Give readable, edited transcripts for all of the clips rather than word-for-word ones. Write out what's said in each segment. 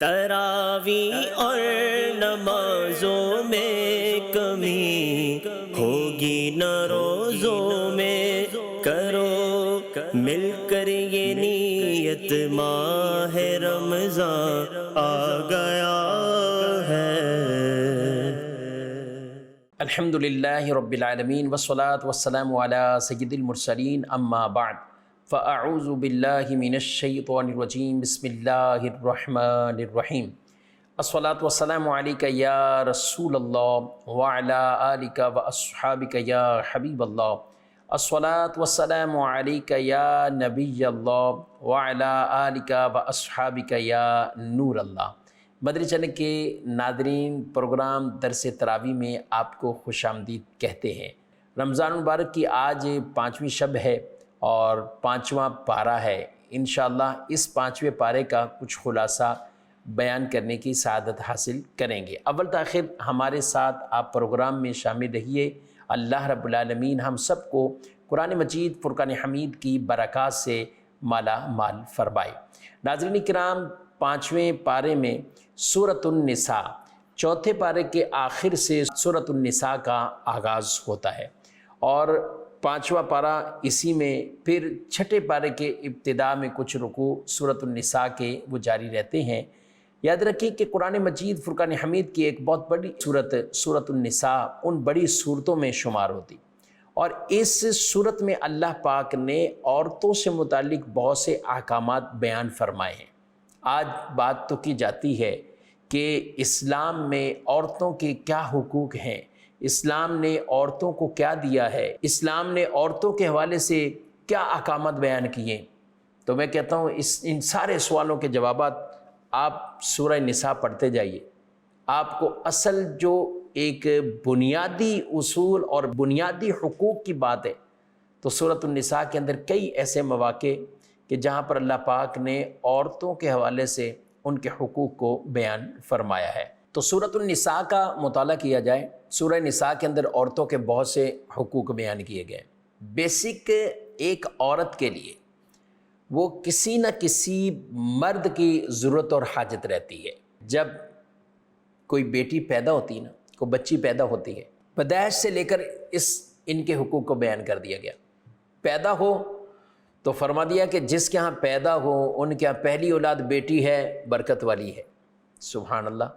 تراوی اور نمازوں میں کمی ہوگی نہ روزوں میں، کرو مل کر یہ نیت، ماہ رمضان آ گیا ہے۔ الحمدللہ رب العالمین والصلاة والسلام علی سید المرسلین، اما بعد فاعوذ باللہ من الشیطان الرجیم، بسم اللہ الرحمن الرحیم۔ الصلاة والسلام علیک یا رسول اللہ وعلی آلک واصحابک یا حبیب اللہ۔ الصلاة والسلام علیک یا نبی اللہ وعلی آلک واصحابک یا نور اللہ۔ مدنی چینل کے ناظرین، پروگرام درس تراویح میں آپ کو خوش آمدید کہتے ہیں۔ رمضان المبارک کی آج 5ویں شب ہے اور 5واں پارہ ہے۔ انشاءاللہ اس 5ویں پارے کا کچھ خلاصہ بیان کرنے کی سعادت حاصل کریں گے۔ اول تاخیر ہمارے ساتھ آپ پروگرام میں شامل رہیے۔ اللہ رب العالمین ہم سب کو قرآن مجید فرقان حمید کی برکات سے مالا مال فرمائے۔ ناظرین کرام، 5ویں پارے میں سورۃ النساء، چوتھے پارے کے آخر سے سورۃ النساء کا آغاز ہوتا ہے، اور 5واں پارہ اسی میں پھر چھٹے پارے کے ابتدا میں کچھ رکوع سورۃ النساء کے وہ جاری رہتے ہیں۔ یاد رکھیں کہ قرآن مجید فرقان حمید کی ایک بہت بڑی صورت سورۃ النساء ان بڑی صورتوں میں شمار ہوتی، اور اس صورت میں اللہ پاک نے عورتوں سے متعلق بہت سے احکامات بیان فرمائے ہیں۔ آج بات تو کی جاتی ہے کہ اسلام میں عورتوں کے کیا حقوق ہیں، اسلام نے عورتوں کو کیا دیا ہے، اسلام نے عورتوں کے حوالے سے کیا احکامات بیان کیے۔ تو میں کہتا ہوں ان سارے سوالوں کے جوابات آپ سورہ نساء پڑھتے جائیے، آپ کو اصل جو ایک بنیادی اصول اور بنیادی حقوق کی بات ہے، تو سورۃ النساء کے اندر کئی ایسے مواقع کہ جہاں پر اللہ پاک نے عورتوں کے حوالے سے ان کے حقوق کو بیان فرمایا ہے۔ تو سورۃ النساء کا مطالعہ کیا جائے، سورہ نساء کے اندر عورتوں کے بہت سے حقوق بیان کیے گئے۔ بیسک ایک عورت کے لیے وہ کسی نہ کسی مرد کی ضرورت اور حاجت رہتی ہے۔ جب کوئی بیٹی پیدا ہوتی ہے نا، کوئی بچی پیدا ہوتی ہے، پیدائش سے لے کر ان کے حقوق کو بیان کر دیا گیا۔ پیدا ہو تو فرما دیا کہ جس کے ہاں پیدا ہو ان کے ہاں پہلی اولاد بیٹی ہے، برکت والی ہے۔ سبحان اللہ۔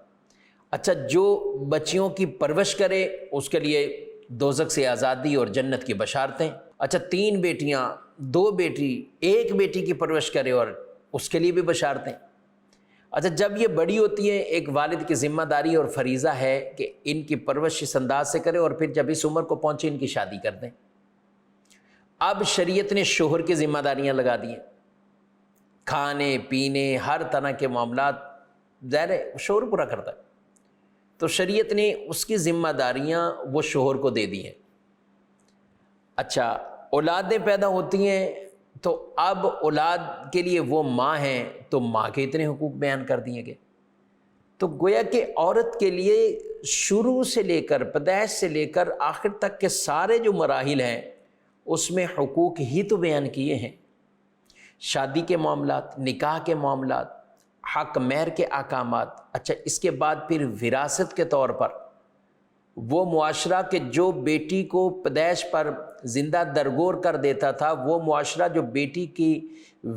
اچھا، جو بچیوں کی پرورش کرے اس کے لیے دوزخ سے آزادی اور جنت کی بشارتیں۔ اچھا، 3 بیٹیاں، 2 بیٹی، 1 بیٹی کی پرورش کرے اور اس کے لیے بھی بشارتیں۔ اچھا، جب یہ بڑی ہوتی ہے، ایک والد کی ذمہ داری اور فریضہ ہے کہ ان کی پرورش اس انداز سے کرے، اور پھر جب اس عمر کو پہنچے ان کی شادی کر دیں۔ اب شریعت نے شوہر کی ذمہ داریاں لگا دی ہیں، کھانے پینے ہر طرح کے معاملات ظاہر ہے شوہر پورا کرتا ہے، تو شریعت نے اس کی ذمہ داریاں وہ شوہر کو دے دی ہیں۔ اچھا، اولادیں پیدا ہوتی ہیں تو اب اولاد کے لیے وہ ماں ہیں، تو ماں کے اتنے حقوق بیان کر دیے گئے۔ تو گویا کہ عورت کے لیے شروع سے لے کر پیدائش سے لے کر آخر تک کے سارے جو مراحل ہیں اس میں حقوق ہی تو بیان کیے ہیں۔ شادی کے معاملات، نکاح کے معاملات، حق مہر کے احکامات۔ اچھا، اس کے بعد پھر وراثت کے طور پر وہ معاشرہ کہ جو بیٹی کو پیدائش پر زندہ درگور کر دیتا تھا، وہ معاشرہ جو بیٹی کی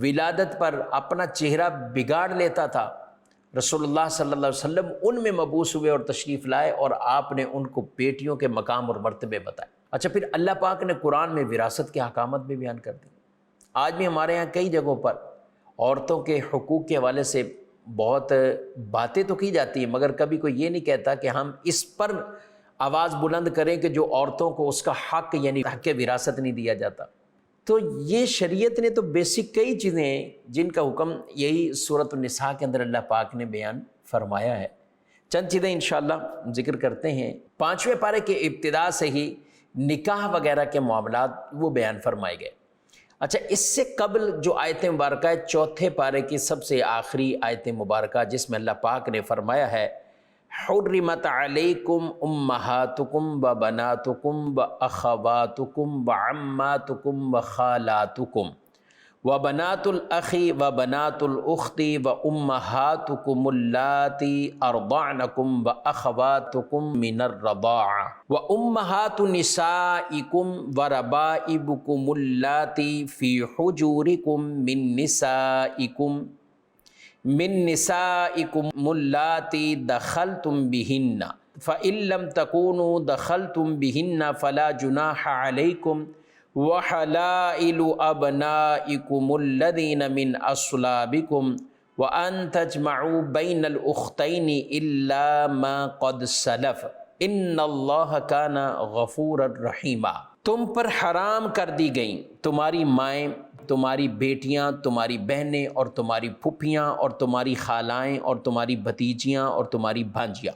ولادت پر اپنا چہرہ بگاڑ لیتا تھا، رسول اللہ صلی اللہ علیہ وسلم ان میں مبعوث ہوئے اور تشریف لائے، اور آپ نے ان کو بیٹیوں کے مقام اور مرتبے بتائے۔ اچھا، پھر اللہ پاک نے قرآن میں وراثت کے احکامات بھی بیان کر دی۔ آج بھی ہمارے ہاں کئی جگہوں پر عورتوں کے حقوق کے حوالے سے بہت باتیں تو کی جاتی ہیں، مگر کبھی کوئی یہ نہیں کہتا کہ ہم اس پر آواز بلند کریں کہ جو عورتوں کو اس کا حق یعنی حق وراثت نہیں دیا جاتا۔ تو یہ شریعت نے تو بیسک کئی چیزیں ہیں جن کا حکم یہی سورۃ النساء کے اندر اللہ پاک نے بیان فرمایا ہے۔ چند چیزیں انشاءاللہ ذکر کرتے ہیں۔ 5ویں پارے کے ابتدا سے ہی نکاح وغیرہ کے معاملات وہ بیان فرمائے گئے۔ اچھا، اس سے قبل جو آیت مبارکہ ہے 4تھے پارے کی سب سے آخری آیت مبارکہ، جس میں اللہ پاک نے فرمایا ہے حرمت علیکم امہاتکم و بناتکم و اخواتکم و عماتکم و خالاتکم وبنات الاخی وبنات الاخت وامہاتکم اللاتی ارضعنکم واخواتکم من الرضاعہ وامہات نسائکم وربائبکم اللاتی فی حجورکم من نسائکم اللاتی دخلتم بہن فإن لم تکونوا دخلتم بہن فلا جناح علیکم وحلائل ابنائکم الذین من اصلابکم وان تجمعوا بین الاختین الا ما قد سلف ان اللہ کان غفورا رحیما۔ تم پر حرام کر دی گئیں تمہاری مائیں، تمہاری بیٹیاں، تمہاری بہنیں اور تمہاری پھپھیاں اور تمہاری خالائیں اور تمہاری بھتیجیاں اور تمہاری بھانجیاں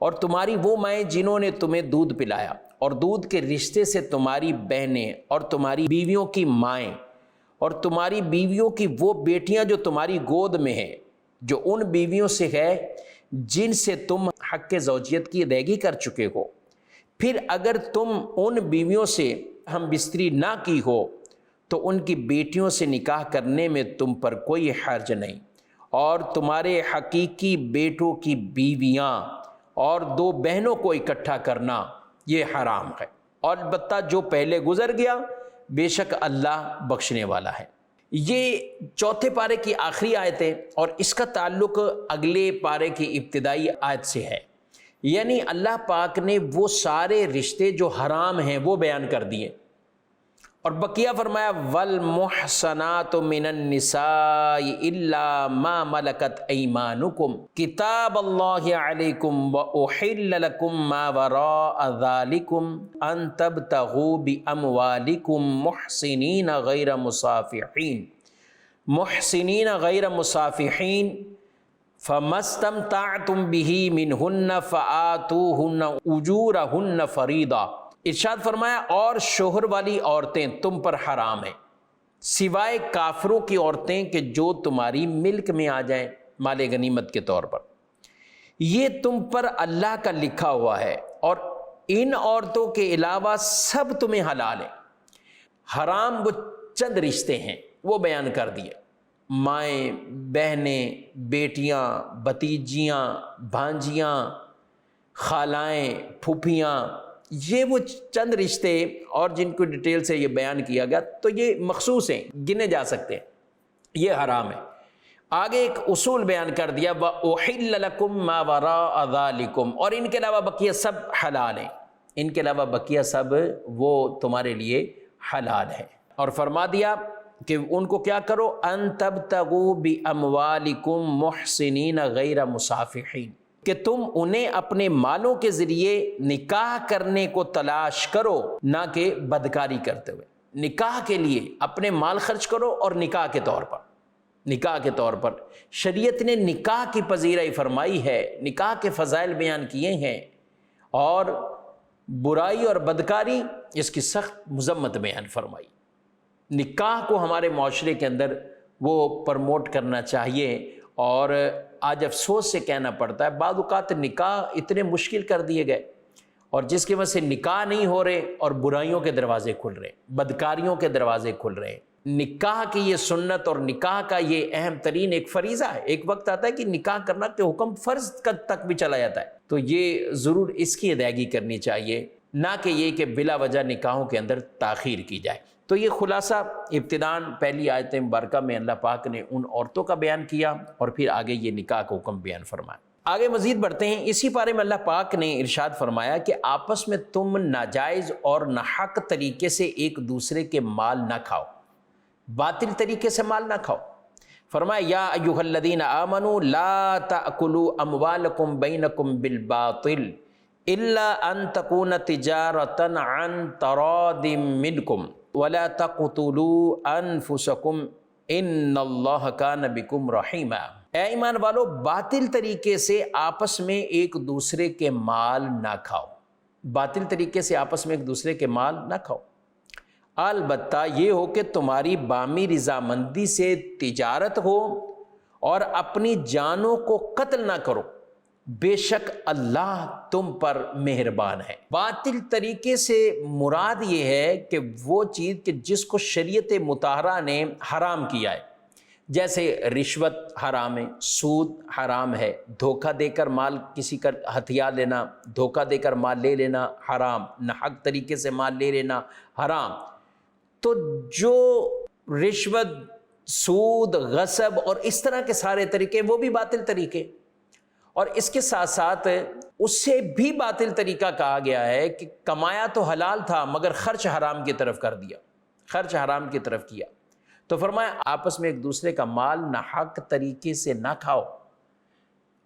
اور تمہاری وہ مائیں جنہوں نے تمہیں دودھ پلایا، اور دودھ کے رشتے سے تمہاری بہنیں اور تمہاری بیویوں کی مائیں اور تمہاری بیویوں کی وہ بیٹیاں جو تمہاری گود میں ہیں، جو ان بیویوں سے ہے جن سے تم حق زوجیت کی ادائیگی کر چکے ہو۔ پھر اگر تم ان بیویوں سے ہم بستری نہ کی ہو تو ان کی بیٹیوں سے نکاح کرنے میں تم پر کوئی حرج نہیں، اور تمہارے حقیقی بیٹوں کی بیویاں اور 2 بہنوں کو اکٹھا کرنا یہ حرام ہے، اور البتہ جو پہلے گزر گیا بے شک اللہ بخشنے والا ہے۔ یہ چوتھے پارے کی آخری آیت ہے اور اس کا تعلق اگلے پارے کی ابتدائی آیت سے ہے، یعنی اللہ پاک نے وہ سارے رشتے جو حرام ہیں وہ بیان کر دیے، اور بقیہ فرمایا والمحصنات من النساء الا ما ملکت ایمانکم کتاب اللہ علیکم واحل لکم ما وراء ذالکم ان تبتغوا باموالکم محسنین غیر مصافحین فما استمتعتم به منہن فآتوہن اجورہن فریضہ۔ ارشاد فرمایا اور شوہر والی عورتیں تم پر حرام ہیں سوائے کافروں کی عورتیں کہ جو تمہاری ملک میں آ جائیں مال غنیمت کے طور پر، یہ تم پر اللہ کا لکھا ہوا ہے، اور ان عورتوں کے علاوہ سب تمہیں حلال ہیں۔ حرام وہ چند رشتے ہیں وہ بیان کر دیے، مائیں، بہنیں، بیٹیاں، بھتیجیاں، بھانجیاں، خالائیں، پھوپھیاں، یہ وہ چند رشتے اور جن کو ڈیٹیل سے یہ بیان کیا گیا تو یہ مخصوص ہیں، گنے جا سکتے ہیں، یہ حرام ہے۔ آگے ایک اصول بیان کر دیا وَأُحِلَّ لَكُم مَّا وَرَاءَ ذَلِكُم، اور ان کے علاوہ بقیہ سب حلال ہیں، ان کے علاوہ بقیہ سب وہ تمہارے لیے حلال ہیں، اور فرما دیا کہ ان کو کیا کرو ان تبتغوا باموالکم محسنین غیر مصافحین، کہ تم انہیں اپنے مالوں کے ذریعے نکاح کرنے کو تلاش کرو نہ کہ بدکاری کرتے ہوئے۔ نکاح کے لیے اپنے مال خرچ کرو، اور نکاح کے طور پر شریعت نے نکاح کی پذیرائی فرمائی ہے، نکاح کے فضائل بیان کیے ہیں، اور برائی اور بدکاری اس کی سخت مذمت بیان فرمائی۔ نکاح کو ہمارے معاشرے کے اندر وہ پرموٹ کرنا چاہیے، اور آج افسوس سے کہنا پڑتا ہے بعض اوقات نکاح اتنے مشکل کر دیے گئے، اور جس کی وجہ سے نکاح نہیں ہو رہے اور برائیوں کے دروازے کھل رہے ہیں، بدکاریوں کے دروازے کھل رہے ہیں۔ نکاح کی یہ سنت اور نکاح کا یہ اہم ترین ایک فریضہ ہے، ایک وقت آتا ہے کہ نکاح کرنا کے حکم فرض تک بھی چلا جاتا ہے، تو یہ ضرور اس کی ادائیگی کرنی چاہیے، نہ کہ یہ کہ بلا وجہ نکاحوں کے اندر تاخیر کی جائے۔ تو یہ خلاصہ ابتداً پہلی آیت مبارکہ میں اللہ پاک نے ان عورتوں کا بیان کیا، اور پھر آگے یہ نکاح کا حکم بیان فرمایا۔ آگے مزید بڑھتے ہیں، اسی بارے میں اللہ پاک نے ارشاد فرمایا کہ آپس میں تم ناجائز اور ناحق طریقے سے ایک دوسرے کے مال نہ کھاؤ، باطل طریقے سے مال نہ کھاؤ۔ فرمایا یا ایھا الذین آمنوا لا تأکلوا اموالکم بینکم بالباطل الا ان تکون تجارۃ عن تراض منکم وَلَا تَقْتُلُوا أَنفُسَكُمْ إِنَّ اللَّهَ كَانَ بِكُمْ رَحِيمًا۔ اے ایمان والو، باطل طریقے سے آپس میں ایک دوسرے کے مال نہ کھاؤ، باطل طریقے سے آپس میں ایک دوسرے کے مال نہ کھاؤ، البتہ یہ ہو کہ تمہاری بامی رضامندی سے تجارت ہو، اور اپنی جانوں کو قتل نہ کرو، بے شک اللہ تم پر مہربان ہے۔ باطل طریقے سے مراد یہ ہے کہ وہ چیز کہ جس کو شریعت مطہرہ نے حرام کیا ہے، جیسے رشوت حرام ہے، سود حرام ہے، دھوکہ دے کر مال کسی کا ہتھیا لینا، دھوکہ دے کر مال لے لینا حرام، ناحق طریقے سے مال لے لینا حرام۔ تو جو رشوت، سود، غصب اور اس طرح کے سارے طریقے وہ بھی باطل طریقے، اور اس کے ساتھ ساتھ اس سے بھی باطل طریقہ کہا گیا ہے کہ کمایا تو حلال تھا مگر خرچ حرام کی طرف کر دیا، خرچ حرام کی طرف کیا۔ تو فرمایا آپس میں ایک دوسرے کا مال ناحق طریقے سے نہ کھاؤ۔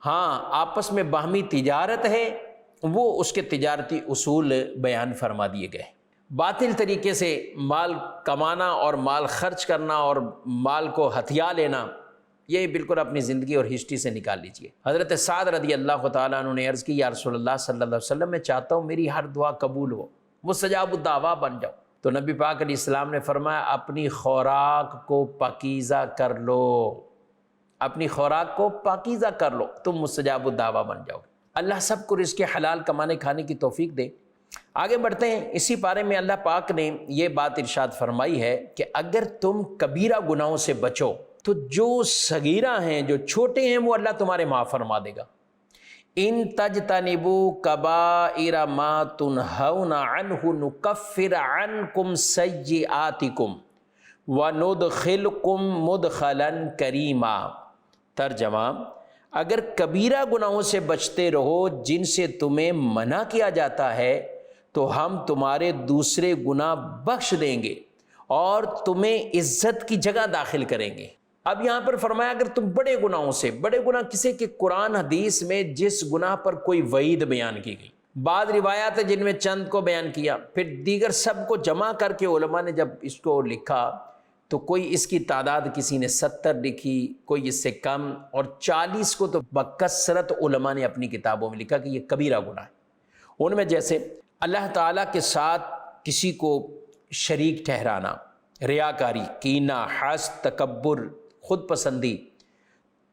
ہاں آپس میں باہمی تجارت ہے، وہ اس کے تجارتی اصول بیان فرما دیے گئے۔ باطل طریقے سے مال کمانا اور مال خرچ کرنا اور مال کو ہتھیا لینا، یہ بالکل اپنی زندگی اور ہسٹری سے نکال لیجئے۔ حضرت سعد رضی اللہ تعالیٰ عنہ نے عرض کی، یا رسول اللہ صلی اللہ علیہ وسلم، میں چاہتا ہوں میری ہر دعا قبول ہو، وہ مستجاب الدعویٰ بن جاؤ۔ تو نبی پاک علیہ السلام نے فرمایا اپنی خوراک کو پاکیزہ کر لو، اپنی خوراک کو پاکیزہ کر لو، تم مستجاب الدعویٰ بن جاؤ۔ اللہ سب کو رزق حلال کمانے کھانے کی توفیق دے۔ آگے بڑھتے ہیں، اسی پارے میں اللہ پاک نے یہ بات ارشاد فرمائی ہے کہ اگر تم کبیرہ گناہوں سے بچو تو جو صغیرہ ہیں، جو چھوٹے ہیں، وہ اللہ تمہارے معاف فرما دے گا۔ ان تجتنبوا کبائر ما تنہون عنہ نکفر عنکم سیئاتکم وندخلکم مدخلا کریما۔ ترجمہ، اگر کبیرہ گناہوں سے بچتے رہو جن سے تمہیں منع کیا جاتا ہے تو ہم تمہارے دوسرے گناہ بخش دیں گے اور تمہیں عزت کی جگہ داخل کریں گے۔ اب یہاں پر فرمایا اگر تم بڑے گناہوں سے، بڑے گناہ کسے کہ قرآن حدیث میں جس گناہ پر کوئی وعید بیان کی گئی، بعض روایات جن میں چند کو بیان کیا، پھر دیگر سب کو جمع کر کے علماء نے جب اس کو لکھا تو کوئی اس کی تعداد کسی نے 70 لکھی، کوئی اس سے کم، اور 40 کو تو بکثرت علماء نے اپنی کتابوں میں لکھا کہ یہ کبیرہ گناہ ہے۔ ان میں جیسے اللہ تعالیٰ کے ساتھ کسی کو شریک ٹھہرانا، ریاکاری، کینہ، حسد، تکبر، خود پسندی،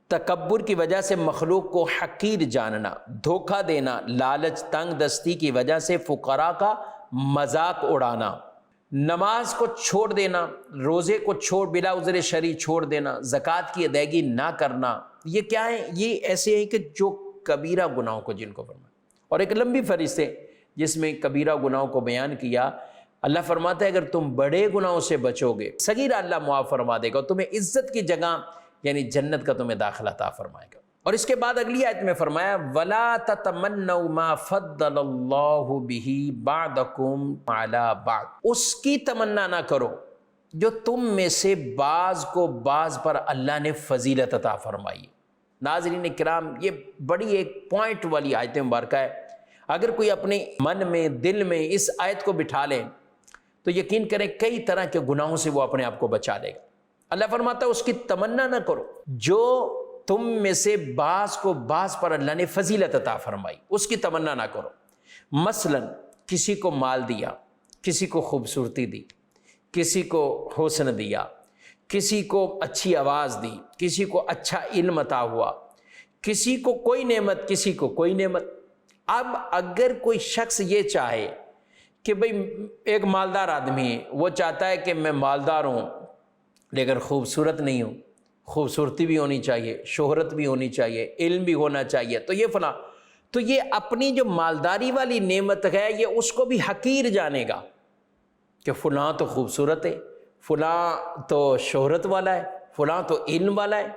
تکبر کی وجہ سے مخلوق کو حقیر جاننا، دھوکہ دینا، لالچ، تنگ دستی کی وجہ سے فقراء کا مذاق اڑانا، نماز کو چھوڑ دینا، روزے کو چھوڑ بلا عذر شرعی چھوڑ دینا، زکوٰۃ کی ادائیگی نہ کرنا، یہ کیا ہے؟ یہ ایسے ہیں کہ جو کبیرہ گناہوں کو جن کو فرمایا، اور ایک لمبی فہرست ہے جس میں کبیرہ گناہوں کو بیان کیا۔ اللہ فرماتا ہے اگر تم بڑے گناہوں سے بچو گے، صغیرہ اللہ معاف فرما دے گا اور تمہیں عزت کی جگہ یعنی جنت کا تمہیں داخلہ عطا فرمائے گا۔ اور اس کے بعد اگلی آیت میں فرمایا وَلَا تَتَمَنَّوْا مَا فَضَّلَ اللَّهُ بِهِ بَعْضَكُمْ عَلَى بَعْضٍ، اس کی تمنا نہ کرو جو تم میں سے بعض کو بعض پر اللہ نے فضیلت عطا فرمائی۔ ناظرین کرام، یہ بڑی ایک پوائنٹ والی آیت مبارکہ ہے۔ اگر کوئی اپنے من میں، دل میں اس آیت کو بٹھا لے تو یقین کریں کئی طرح کے گناہوں سے وہ اپنے آپ کو بچا لے گا۔ اللہ فرماتا ہے اس کی تمنا نہ کرو جو تم میں سے بعض کو بعض پر اللہ نے فضیلت عطا فرمائی، اس کی تمنا نہ کرو۔ مثلا کسی کو مال دیا، کسی کو خوبصورتی دی، کسی کو حسن دیا، کسی کو اچھی آواز دی، کسی کو اچھا علم عطا ہوا، کسی کو کوئی نعمت، کسی کو کوئی نعمت۔ اب اگر کوئی شخص یہ چاہے کہ بھئی ایک مالدار آدمی ہے، وہ چاہتا ہے کہ میں مالدار ہوں لیکن خوبصورت نہیں ہوں، خوبصورتی بھی ہونی چاہیے، شہرت بھی ہونی چاہیے، علم بھی ہونا چاہیے، تو یہ فلاں، تو یہ اپنی جو مالداری والی نعمت ہے یہ اس کو بھی حقیر جانے گا کہ فلاں تو خوبصورت ہے، فلاں تو شہرت والا ہے، فلاں تو علم والا ہے،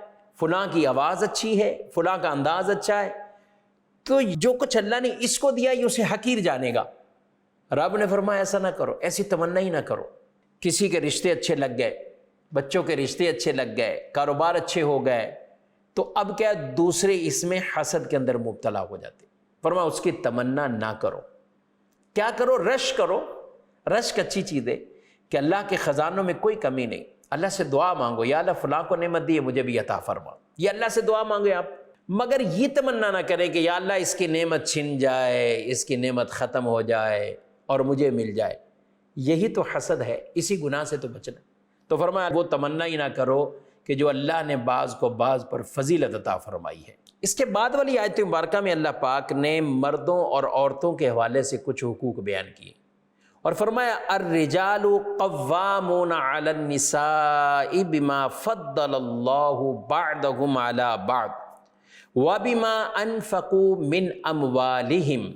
فلاں کی آواز اچھی ہے، فلاں کا انداز اچھا ہے، تو جو کچھ اللہ نے اس کو دیا یہ اسے حقیر جانے گا۔ رب نے فرمایا ایسا نہ کرو، ایسی تمنا ہی نہ کرو۔ کسی کے رشتے اچھے لگ گئے، بچوں کے رشتے اچھے لگ گئے، کاروبار اچھے ہو گئے، تو اب کیا دوسرے اس میں حسد کے اندر مبتلا ہو جاتے۔ فرمایا اس کی تمنا نہ کرو۔ کیا کرو؟ رشک کرو۔ رشک اچھی چیز ہے کہ اللہ کے خزانوں میں کوئی کمی نہیں، اللہ سے دعا مانگو، یا اللہ فلاں کو نعمت دی ہے مجھے بھی عطا فرما، یہ اللہ سے دعا مانگے آپ، مگر یہ تمنا نہ کریں کہ یا اللہ اس کی نعمت چھن جائے، اس کی نعمت ختم ہو جائے اور مجھے مل جائے۔ یہی تو حسد ہے، اسی گناہ سے تو بچنا۔ تو فرمایا وہ تمنا ہی نہ کرو کہ جو اللہ نے بعض کو بعض پر فضیلت عطا فرمائی ہے۔ اس کے بعد والی آیت مبارکہ میں اللہ پاک نے مردوں اور عورتوں کے حوالے سے کچھ حقوق بیان کیے اور فرمایا الرجال قوامون علی النساء بما فضل اللہ بعضهم علی بعض وبما انفقوا من اموالهم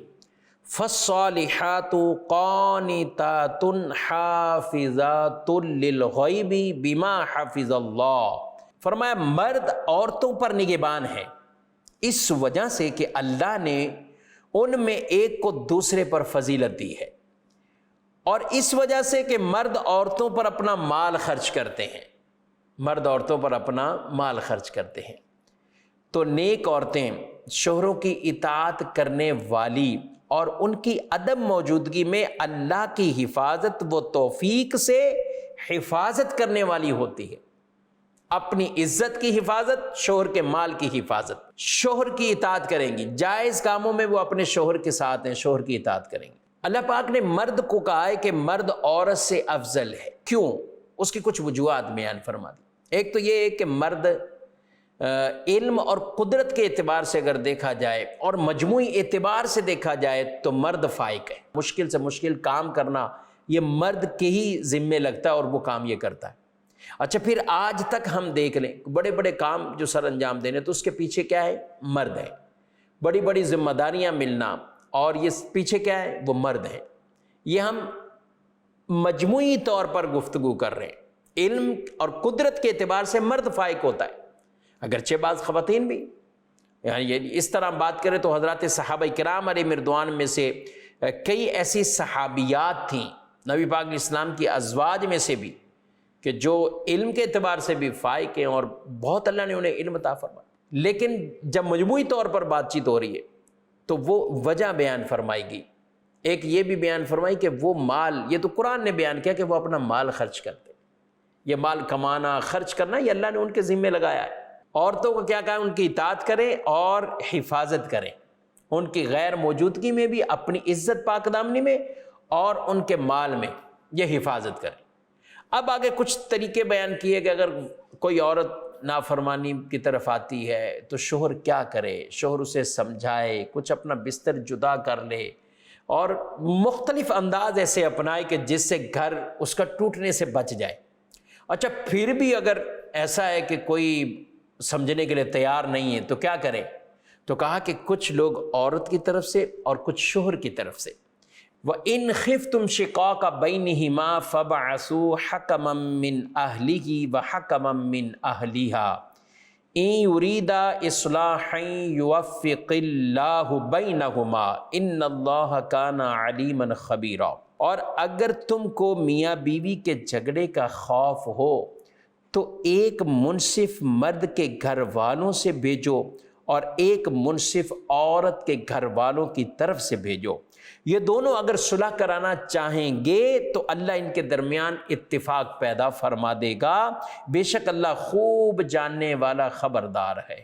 فالصالحات قانتات حافظات للغیب بما حفظ اللہ۔ فرمایا مرد عورتوں پر نگہبان ہے اس وجہ سے کہ اللہ نے ان میں ایک کو دوسرے پر فضیلت دی ہے، اور اس وجہ سے کہ مرد عورتوں پر اپنا مال خرچ کرتے ہیں، مرد عورتوں پر اپنا مال خرچ کرتے ہیں، تو نیک عورتیں شوہروں کی اطاعت کرنے والی اور ان کی عدم موجودگی میں اللہ کی حفاظت و توفیق سے حفاظت کرنے والی ہوتی ہے، اپنی عزت کی حفاظت، شوہر کے مال کی حفاظت، شوہر کی اطاعت کریں گی، جائز کاموں میں وہ اپنے شوہر کے ساتھ ہیں، شوہر کی اطاعت کریں گی۔ اللہ پاک نے مرد کو کہا ہے کہ مرد عورت سے افضل ہے، کیوں؟ اس کی کچھ وجوہات بیان فرما دی۔ ایک تو یہ ہے کہ مرد علم اور قدرت کے اعتبار سے اگر دیکھا جائے اور مجموعی اعتبار سے دیکھا جائے تو مرد فائق ہے، مشکل سے مشکل کام کرنا یہ مرد کے ہی ذمے لگتا ہے اور وہ کام یہ کرتا ہے۔ اچھا، پھر آج تک ہم دیکھ لیں بڑے بڑے کام جو سر انجام دینے تو اس کے پیچھے کیا ہے؟ مرد ہے، بڑی بڑی ذمہ داریاں ملنا اور یہ پیچھے کیا ہے؟ وہ مرد ہیں۔ یہ ہم مجموعی طور پر گفتگو کر رہے ہیں، علم اور قدرت کے اعتبار سے مرد فائق ہوتا ہے، اگرچہ بعض خواتین بھی، یعنی اس طرح بات کریں تو حضرات صحابہ کرام علیہم رضوان میں سے کئی ایسی صحابیات تھیں نبی پاک علیہ السلام کی ازواج میں سے بھی کہ جو علم کے اعتبار سے بھی فائق ہیں اور بہت اللہ نے انہیں علم عطا فرمایا، لیکن جب مجموعی طور پر بات چیت ہو رہی ہے تو وہ وجہ بیان فرمائی گئی۔ ایک یہ بھی بیان فرمائی کہ وہ مال، یہ تو قرآن نے بیان کیا کہ وہ اپنا مال خرچ کرتے، یہ مال کمانا خرچ کرنا یہ اللہ نے ان کے ذمے لگایا ہے۔ عورتوں کو کیا کہا؟ ان کی اطاعت کریں اور حفاظت کریں، ان کی غیر موجودگی میں بھی اپنی عزت پاک دامنی میں اور ان کے مال میں یہ حفاظت کریں۔ اب آگے کچھ طریقے بیان کیے کہ اگر کوئی عورت نافرمانی کی طرف آتی ہے تو شوہر کیا کرے، شوہر اسے سمجھائے، کچھ اپنا بستر جدا کر لے اور مختلف انداز ایسے اپنائے کہ جس سے گھر اس کا ٹوٹنے سے بچ جائے۔ اچھا، پھر بھی اگر ایسا ہے کہ کوئی سمجھنے کے لیے تیار نہیں ہے تو کیا کریں؟ تو کہا کہ کچھ لوگ عورت کی طرف سے اور کچھ شوہر کی طرف سے، وَإِنْ خِفْتُمْ شِقَاقَ بَيْنِهِمَا فَابْعَثُوا حَكَمًا مِّنْ أَهْلِهِ وَحَكَمًا مِّنْ أَهْلِهَا إِن يُرِيدَا إِصْلَاحًا يُوَفِّقِ اللَّهُ بَيْنَهُمَا إِنَّ اللَّهَ كَانَ عَلِيمًا خَبِيرًا۔ اور اگر تم کو میاں بیوی کے جھگڑے کا خوف ہو تو ایک منصف مرد کے گھر والوں سے بھیجو اور ایک منصف عورت کے گھر والوں کی طرف سے بھیجو، یہ دونوں اگر صلح کرانا چاہیں گے تو اللہ ان کے درمیان اتفاق پیدا فرما دے گا، بے شک اللہ خوب جاننے والا خبردار ہے۔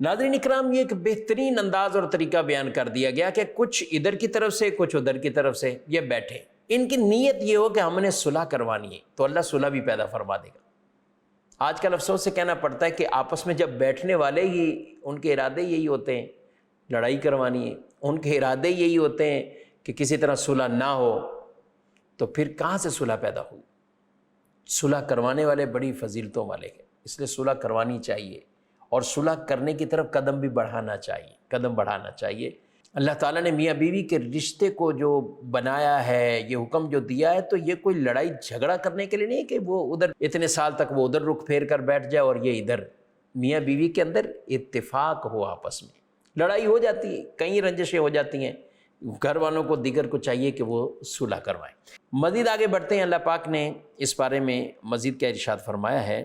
ناظرین اکرام، یہ ایک بہترین انداز اور طریقہ بیان کر دیا گیا کہ کچھ ادھر کی طرف سے کچھ ادھر کی طرف سے یہ بیٹھے، ان کی نیت یہ ہو کہ ہم نے صلح کروانی ہے تو اللہ صلح بھی پیدا فرما دے گا۔ آج کل افسوس سے کہنا پڑتا ہے کہ آپس میں جب بیٹھنے والے ہی ان کے ارادے یہی ہوتے ہیں لڑائی کروانی ہے، ان کے ارادے یہی ہوتے ہیں کہ کسی طرح صلح نہ ہو، تو پھر کہاں سے صلح پیدا ہوئی؟ صلح کروانے والے بڑی فضیلتوں والے ہیں، اس لیے صلح کروانی چاہیے اور صلح کرنے کی طرف قدم بھی بڑھانا چاہیے، قدم بڑھانا چاہیے۔ اللہ تعالیٰ نے میاں بیوی کے رشتے کو جو بنایا ہے، یہ حکم جو دیا ہے، تو یہ کوئی لڑائی جھگڑا کرنے کے لیے نہیں کہ وہ ادھر اتنے سال تک وہ ادھر رخ پھیر کر بیٹھ جائے اور یہ ادھر۔ میاں بیوی کے اندر اتفاق ہو، آپس میں لڑائی ہو جاتی ہے، کئی رنجشیں ہو جاتی ہیں، گھر والوں کو دیگر کو چاہیے کہ وہ صلح کروائیں۔ مزید آگے بڑھتے ہیں، اللہ پاک نے اس بارے میں مزید کیا ارشاد فرمایا ہے۔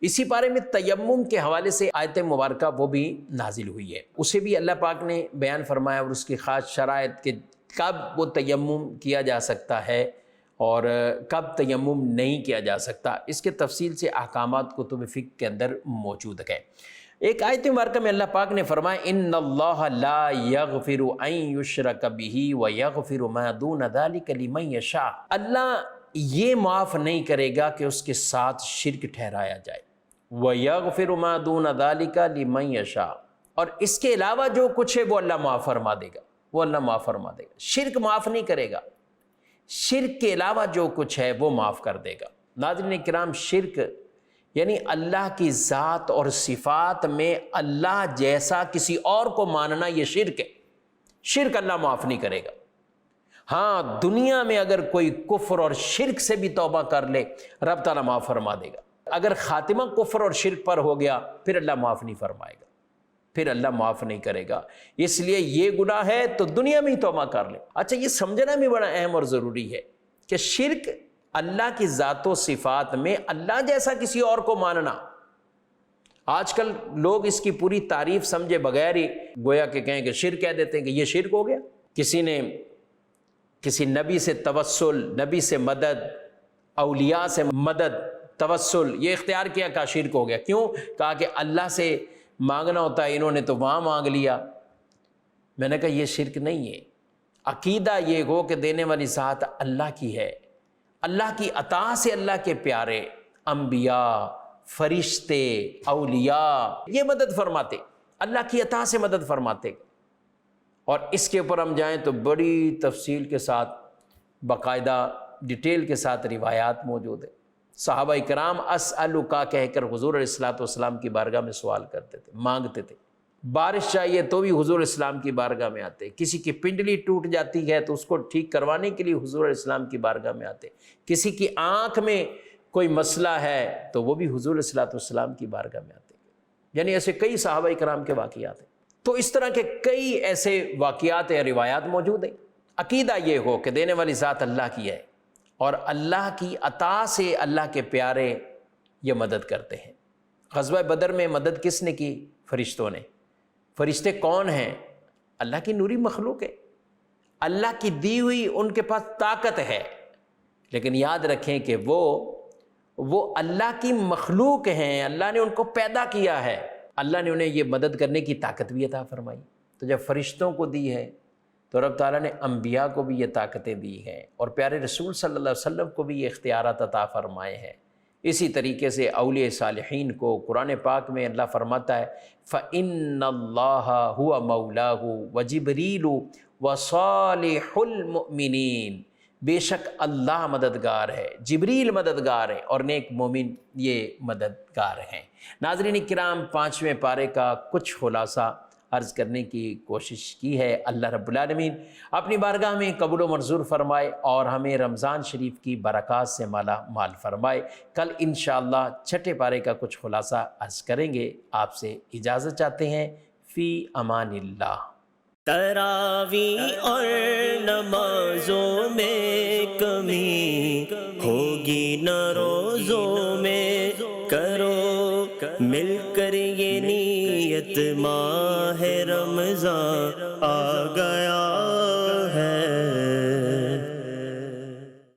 اسی بارے میں تیمم کے حوالے سے آیت مبارکہ وہ بھی نازل ہوئی ہے، اسے بھی اللہ پاک نے بیان فرمایا اور اس کی خاص شرائط کہ کب وہ تیمم کیا جا سکتا ہے اور کب تیمم نہیں کیا جا سکتا، اس کے تفصیل سے احکامات کتب فقہ کے اندر موجود ہیں۔ ایک آیت مبارکہ میں اللہ پاک نے فرمایا ان اللہ لا یغفر ان یشرک بہ ویغفر ما دون ذلک لمن یشاء، اللہ یہ معاف نہیں کرے گا کہ اس کے ساتھ شرک ٹھہرایا جائے، ویغفر ما دون ذلک لمن یشاء، اور اس کے علاوہ جو کچھ ہے وہ اللہ معاف فرما دے گا، وہ اللہ معاف فرما دے گا۔ شرک معاف نہیں کرے گا، شرک کے علاوہ جو کچھ ہے وہ معاف کر دے گا۔ ناظرین کرام، شرک یعنی اللہ کی ذات اور صفات میں اللہ جیسا کسی اور کو ماننا، یہ شرک ہے۔ شرک اللہ معاف نہیں کرے گا۔ ہاں، دنیا میں اگر کوئی کفر اور شرک سے بھی توبہ کر لے، رب تعالیٰ معاف فرما دے گا۔ اگر خاتمہ کفر اور شرک پر ہو گیا، پھر اللہ معاف نہیں فرمائے گا، پھر اللہ معاف نہیں کرے گا۔ اس لیے یہ گناہ ہے تو دنیا میں ہی توبہ کر لے۔ اچھا، یہ سمجھنا بھی بڑا اہم اور ضروری ہے کہ شرک اللہ کی ذات و صفات میں اللہ جیسا کسی اور کو ماننا۔ آج کل لوگ اس کی پوری تعریف سمجھے بغیر ہی گویا کہ کہیں کہ شرک کہہ دیتے ہیں کہ یہ شرک ہو گیا۔ کسی نے کسی نبی سے توسل، نبی سے مدد، اولیاء سے مدد، توسل یہ اختیار کیا، کہا شرک ہو گیا۔ کیوں؟ کہا کہ اللہ سے مانگنا ہوتا ہے، انہوں نے تو وہاں مانگ لیا۔ میں نے کہا یہ شرک نہیں ہے۔ عقیدہ یہ ہو کہ دینے والی ذات اللہ کی ہے، اللہ کی عطا سے اللہ کے پیارے انبیاء، فرشتے، اولیاء یہ مدد فرماتے، اللہ کی عطا سے مدد فرماتے۔ اور اس کے اوپر ہم جائیں تو بڑی تفصیل کے ساتھ، باقاعدہ ڈیٹیل کے ساتھ روایات موجود ہیں۔ صحابہ کرام اسألک کہہ کر حضور علیہ الصلوۃ والسلام کی بارگاہ میں سوال کرتے تھے، مانگتے تھے۔ بارش چاہیے تو بھی حضور علیہ السلام کی بارگاہ میں آتے، کسی کی پنڈلی ٹوٹ جاتی ہے تو اس کو ٹھیک کروانے کے لیے حضور علیہ السلام کی بارگاہ میں آتے، کسی کی آنکھ میں کوئی مسئلہ ہے تو وہ بھی حضور علیہ الصلوۃ والسلام کی بارگاہ میں آتے۔ یعنی ایسے کئی صحابہ کرام کے واقعات ہیں۔ تو اس طرح کے کئی ایسے واقعات یا روایات موجود ہیں۔ عقیدہ یہ ہو کہ دینے والی ذات اللہ کی ہے اور اللہ کی عطا سے اللہ کے پیارے یہ مدد کرتے ہیں۔ غزوہ بدر میں مدد کس نے کی؟ فرشتوں نے۔ فرشتے کون ہیں؟ اللہ کی نوری مخلوق ہے، اللہ کی دی ہوئی ان کے پاس طاقت ہے، لیکن یاد رکھیں کہ وہ اللہ کی مخلوق ہیں، اللہ نے ان کو پیدا کیا ہے، اللہ نے انہیں یہ مدد کرنے کی طاقت بھی عطا فرمائی۔ تو جب فرشتوں کو دی ہے تو رب تعالیٰ نے انبیاء کو بھی یہ طاقتیں دی ہیں اور پیارے رسول صلی اللہ علیہ وسلم کو بھی یہ اختیارات عطا فرمائے ہیں۔ اسی طریقے سے اولیاء صالحین کو قرآن پاک میں اللہ فرماتا ہے فَإِنَّ اللَّهَ هُوَ مَوْلَاهُ وَجِبْرِيلُ وَصَالِحُ الْمُؤْمِنِينَ، بے شک اللہ مددگار ہے، جبریل مددگار ہے اور نیک مومن یہ مددگار ہیں۔ ناظرین کرام، 5ویں پارے کا کچھ خلاصہ عرض کرنے کی کوشش کی ہے۔ اللہ رب العالمین اپنی بارگاہ میں قبول و منظور فرمائے اور ہمیں رمضان شریف کی برکات سے مالا مال فرمائے۔ کل انشاءاللہ 6 پارے کا کچھ خلاصہ عرض کریں گے۔ آپ سے اجازت چاہتے ہیں، فی امان اللہ۔ تراویح اور نمازوں میں کمی ہوگی نہ روزوں میں، کرو مل کر یہ نیت، ماہ رمضان آ گیا۔